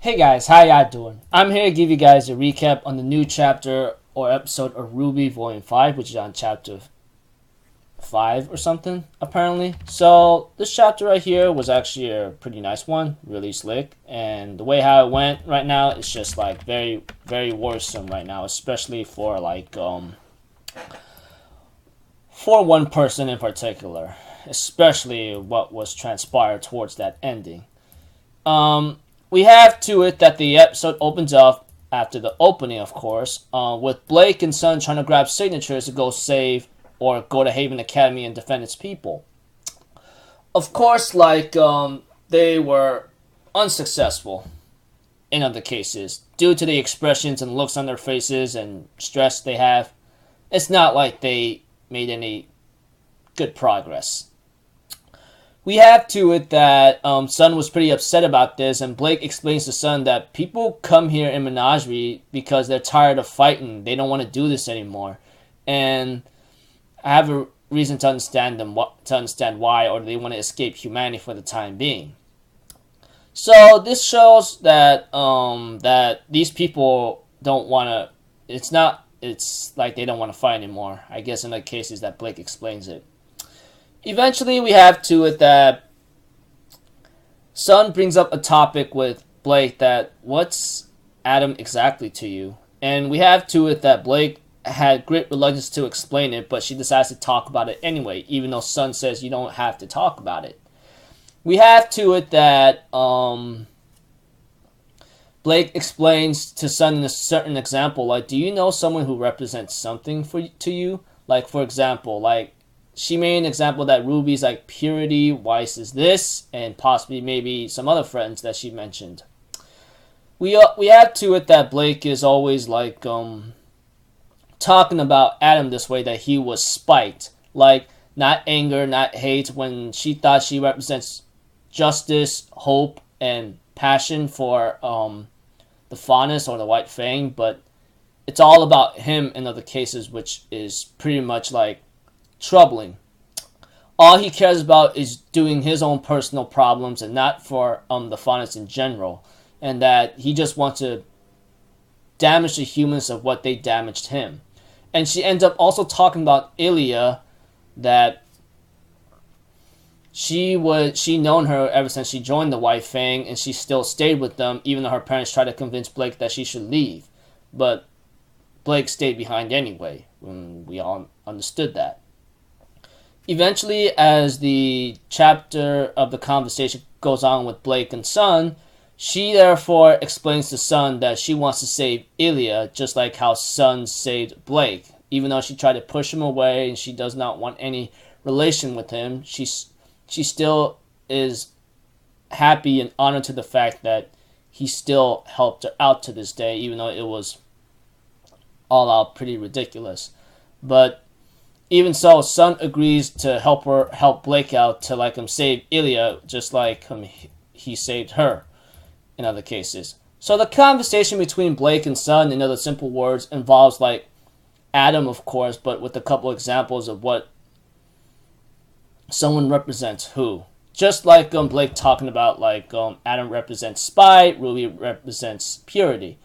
Hey guys, how y'all doing? I'm here to give you guys a recap on the new chapter or episode of RWBY Volume 5, which is on chapter 5 or something, apparently. So, this chapter right here was actually a pretty nice one, really slick. And the way how it went right now is just like very, very worrisome right now, especially for for one person in particular, especially what was transpired towards that ending. We have to it that the episode opens up after the opening, of course, with Blake and Sun trying to grab signatures to go save or go to Haven Academy and defend its people. Of course, they were unsuccessful in other cases due to the expressions and looks on their faces and stress they have. It's not like they made any good progress. We have to it that Sun was pretty upset about this, and Blake explains to Sun that people come here in Menagerie because they're tired of fighting. They don't want to do this anymore, and I have a reason to understand why, or they want to escape humanity for the time being. So this shows that that these people don't want to. It's like they don't want to fight anymore. I guess in the cases that Blake explains it. Eventually, we have to it that Sun brings up a topic with Blake that what's Adam exactly to you? And we have to it that Blake had great reluctance to explain it, but she decides to talk about it anyway, even though Sun says you don't have to talk about it. We have to it that Blake explains to Sun in a certain example, like, do you know someone who represents something to you? Like, for example, she made an example that Ruby's like purity, Weiss is this, and possibly maybe some other friends that she mentioned. We have to it that Blake is always talking about Adam this way, that he was spiked, like not anger, not hate, when she thought she represents justice, hope, and passion for the Faunus or the White Fang, but it's all about him in other cases, which is pretty much like troubling. All he cares about is doing his own personal problems and not for the Faunus in general, and that he just wants to damage the humans of what they damaged him. And she ends up also talking about Ilya, that she known her ever since she joined the White Fang, and she still stayed with them even though her parents tried to convince Blake that she should leave. But Blake stayed behind anyway, when we all understood that. Eventually, as the chapter of the conversation goes on with Blake and Sun, she therefore explains to Sun that she wants to save Ilya, just like how Sun saved Blake. Even though she tried to push him away and she does not want any relation with him, she still is happy and honored to the fact that he still helped her out to this day, even though it was all out pretty ridiculous. But even so, Sun agrees to help Blake out to save Ilya, just like he saved her in other cases. So the conversation between Blake and Sun, in other simple words, involves Adam, of course, but with a couple examples of what someone represents who. Just like Blake talking about Adam represents spy, Ruby represents purity,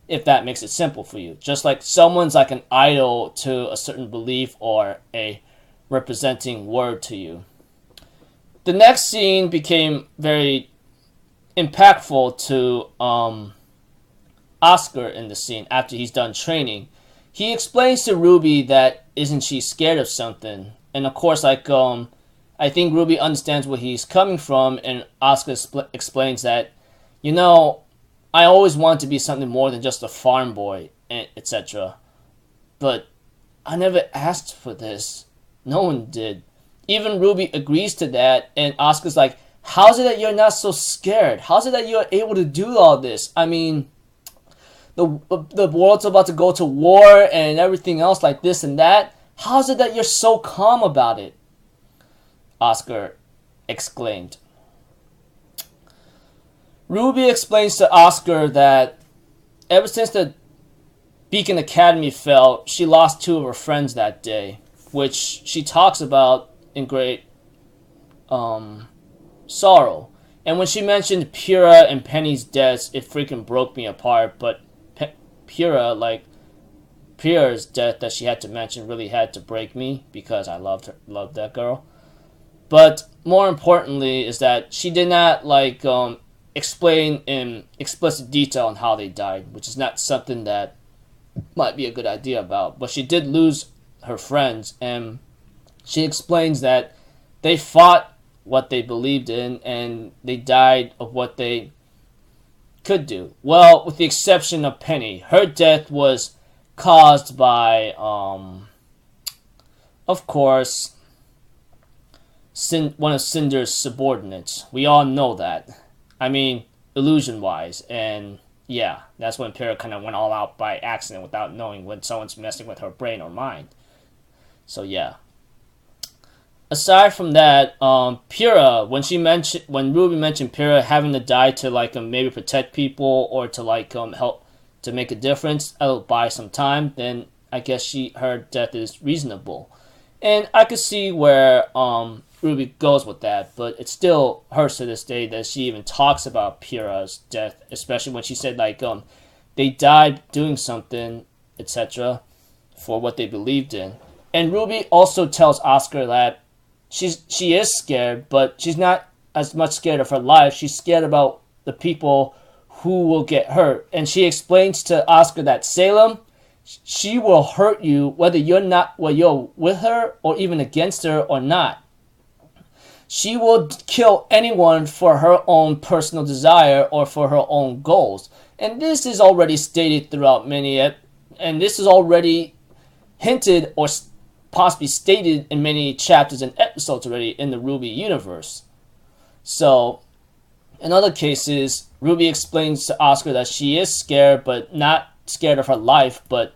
if that makes it simple for you. Just like someone's like an idol to a certain belief or a representing word to you. The next scene became very impactful to Oscar in the scene after he's done training. He explains to Ruby that isn't she scared of something? And of course, I think Ruby understands where he's coming from, and Oscar explains that, I always wanted to be something more than just a farm boy, etc. But I never asked for this. No one did. Even Ruby agrees to that, and Oscar's like, how's it that you're not so scared? How's it that you're able to do all this? I mean, the world's about to go to war and everything else like this and that. How's it that you're so calm about it? Oscar exclaimed. Ruby explains to Oscar that ever since the Beacon Academy fell, she lost two of her friends that day, which she talks about in great sorrow. And when she mentioned Pyrrha and Penny's deaths, it freaking broke me apart. But Pyrrha's death that she had to mention really had to break me because I loved that girl. But more importantly is that she did not explain in explicit detail on how they died, which is not something that might be a good idea about. But she did lose her friends, and she explains that they fought what they believed in and they died of what they could do. Well, with the exception of Penny, her death was caused by of course, one of Cinder's subordinates. We all know that. I mean, illusion-wise. And yeah, that's when Pyrrha kind of went all out by accident without knowing when someone's messing with her brain or mind. So yeah. Aside from that, Pyrrha, when RWBY mentioned Pyrrha having to die to maybe protect people or to help to make a difference, buy some time, then I guess her death is reasonable. And I could see where RWBY goes with that, but it still hurts to this day that she even talks about Pyrrha's death, especially when she said they died doing something, etc., for what they believed in. And RWBY also tells Asuka that she is scared, but she's not as much scared of her life. She's scared about the people who will get hurt. And she explains to Asuka that Salem, she will hurt you whether you're with her or even against her or not. She will kill anyone for her own personal desire or for her own goals. And this is already stated throughout and this is already hinted or possibly stated in many chapters and episodes already in the RWBY universe. So, in other cases, RWBY explains to Asuka that she is scared, but not scared of her life, but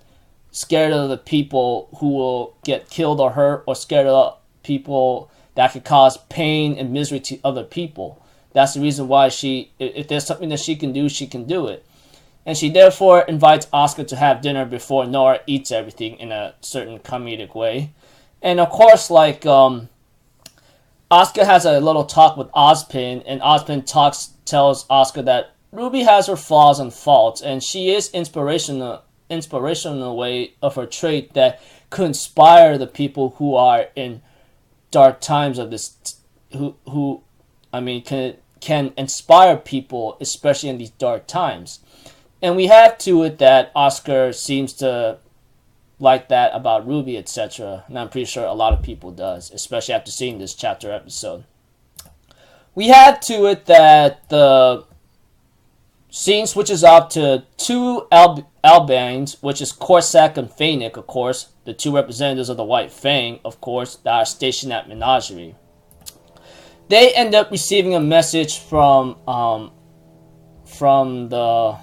scared of the people who will get killed or hurt, or scared of people that could cause pain and misery to other people. That's the reason why if there's something that she can do it. And she therefore invites Asuka to have dinner before Nora eats everything in a certain comedic way. And of course, Asuka has a little talk with Ozpin, and Ozpin tells Asuka that RWBY has her flaws and faults, and she is inspirational way of her trait that could inspire the people who are in dark times of this, can inspire people, especially in these dark times. And we have to it that Asuka seems to like that about RWBY, etc. And I'm pretty sure a lot of people does, especially after seeing this chapter episode. We have to it that the scene switches up to two Albans, which is Corsac and Fennec, of course, the two representatives of the White Fang, of course, that are stationed at Menagerie. They end up receiving a message from the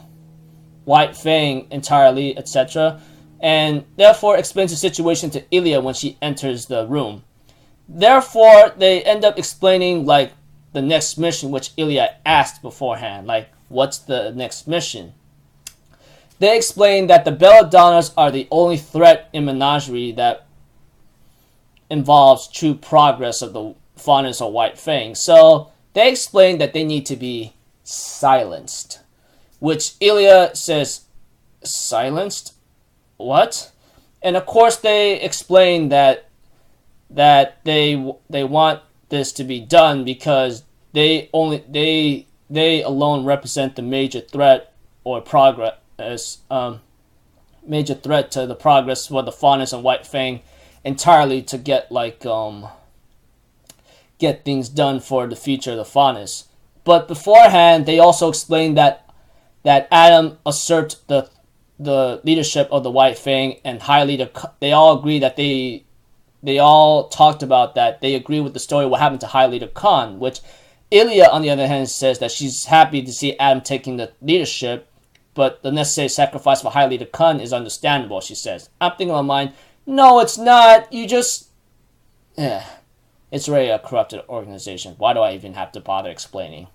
White Fang entirely, etc., and therefore explains the situation to Ilya when she enters the room. Therefore, they end up explaining the next mission, which Ilya asked beforehand, what's the next mission? They explain that the Belladonnas are the only threat in Menagerie that involves true progress of the faunus or White Fang. So they explain that they need to be silenced, which Ilya says, silenced? What? And of course they explain that they want this to be done because they alone represent the major threat or progress, major threat to the progress for the faunus and White Fang entirely to get get things done for the future of the faunus. But beforehand, they also explained that Adam usurped the leadership of the White Fang, and they all agree that they all talked about that. They agree with the story of what happened to High Leader Khan, which Ilya, on the other hand, says that she's happy to see Adam taking the leadership, but the necessary sacrifice for High Leader Khan is understandable, she says. I'm thinking in my mind, no, it's not. You just... It's really a corrupted organization. Why do I even have to bother explaining?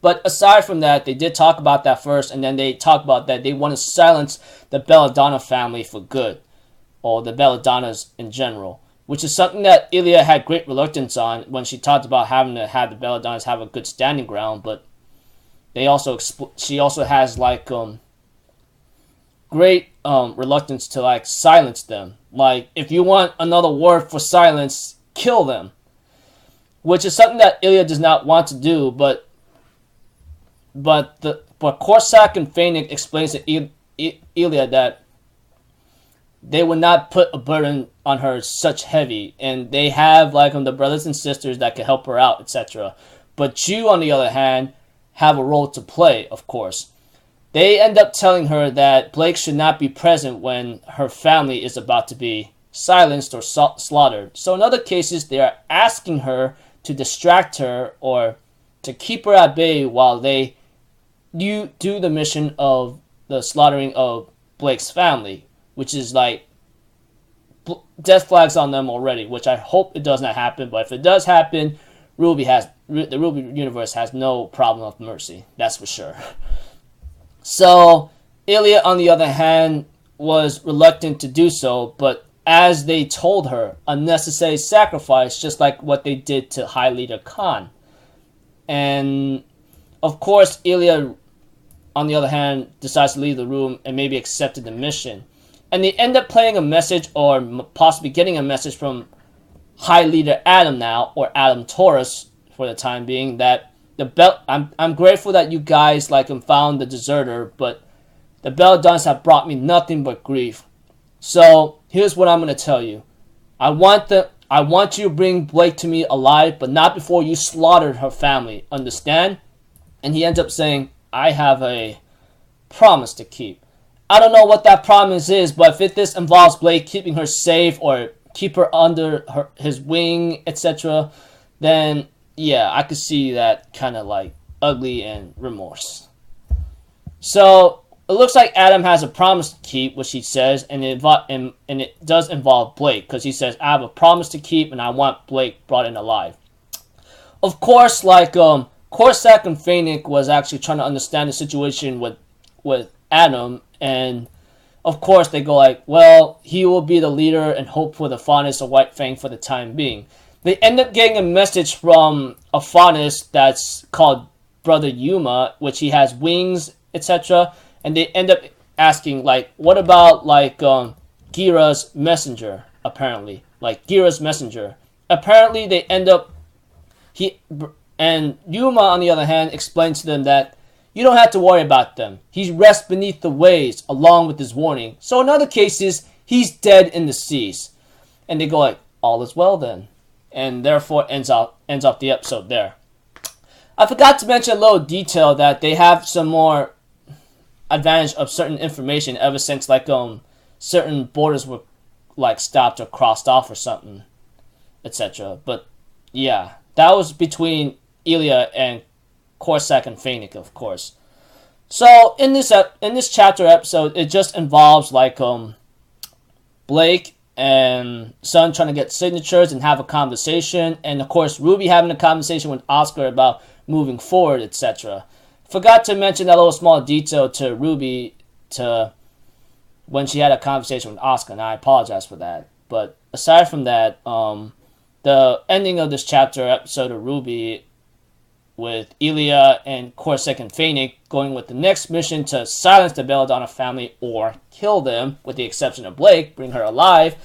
But aside from that, they did talk about that first, and then they talk about that they want to silence the Belladonna family for good, or the Belladonnas in general, which is something that Ilya had great reluctance on when she talked about having to have the Belladonnas have a good standing ground, but she also has like great reluctance to like silence them. Like, if you want another word for silence, kill them, which is something that Ilya does not want to do. But Korsak and Fennec explains to Ilya that they would not put a burden on her such heavy, and they have like the brothers and sisters that can help her out, etc. But you, on the other hand, have a role to play, of course. They end up telling her that Blake should not be present when her family is about to be silenced or slaughtered. So in other cases, they are asking her to distract her or to keep her at bay while you do the mission of the slaughtering of Blake's family, which is like death flags on them already, which I hope it does not happen. But if it does happen, the RWBY universe has no problem of mercy. That's for sure. So Ilya, on the other hand, was reluctant to do so, but as they told her, a necessary sacrifice, just like what they did to High Leader Khan. And of course, Ilya, on the other hand, decides to leave the room and maybe accepted the mission. And they end up playing a message, or possibly getting a message from High Leader Adam now, or Adam Taurus for the time being, that I'm grateful that you guys like found the deserter, but the Belladonnas have brought me nothing but grief. So here's what I'm gonna tell you. I want you to bring Blake to me alive, but not before you slaughtered her family. Understand? And he ends up saying, I have a promise to keep. I don't know what that promise is, but if this involves Blake keeping her safe or keep her under his wing, etc., then yeah, I could see that kind of like ugly and remorse. So it looks like Adam has a promise to keep, which he says, and it does involve Blake, because he says, I have a promise to keep and I want Blake brought in alive. Of course, like Korsak and Fennec was actually trying to understand the situation with Adam, and of course they go like, well, he will be the leader and hope for the Faunus of White Fang for the time being. They end up getting a message from a Faunus that's called Brother Yuma, which he has wings, etc. And they end up asking, like, what about, like, Gira's messenger, apparently. Like, Gira's messenger. Apparently, they end up... And Yuma, on the other hand, explains to them that you don't have to worry about them. He rests beneath the waves, along with his warning. So in other cases, he's dead in the seas. And they go like, all is well then. And therefore ends off the episode there. I forgot to mention a little detail that they have some more advantage of certain information ever since like certain borders were like stopped or crossed off or something, etc. But yeah, that was between Ilya and Korsak and Fennec, of course. So in this chapter episode, it just involves like Blake and Sun trying to get signatures and have a conversation, and of course RWBY having a conversation with Oscar about moving forward, etc. Forgot to mention that little small detail to RWBY when she had a conversation with Oscar, and I apologize for that. But aside from that, the ending of this chapter episode of RWBY with Ilya and Korsak and Fennec going with the next mission to silence the Belladonna family or kill them, with the exception of Blake, bring her alive,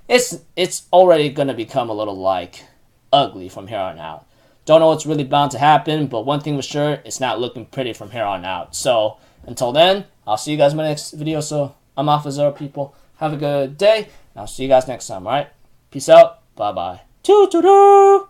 it's already going to become a little like ugly from here on out. Don't know what's really bound to happen, but one thing for sure, it's not looking pretty from here on out. So until then, I'll see you guys in my next video. So I'm Alpha Zero, people. Have a good day, and I'll see you guys next time, alright? Peace out. Bye-bye. Toodaloo!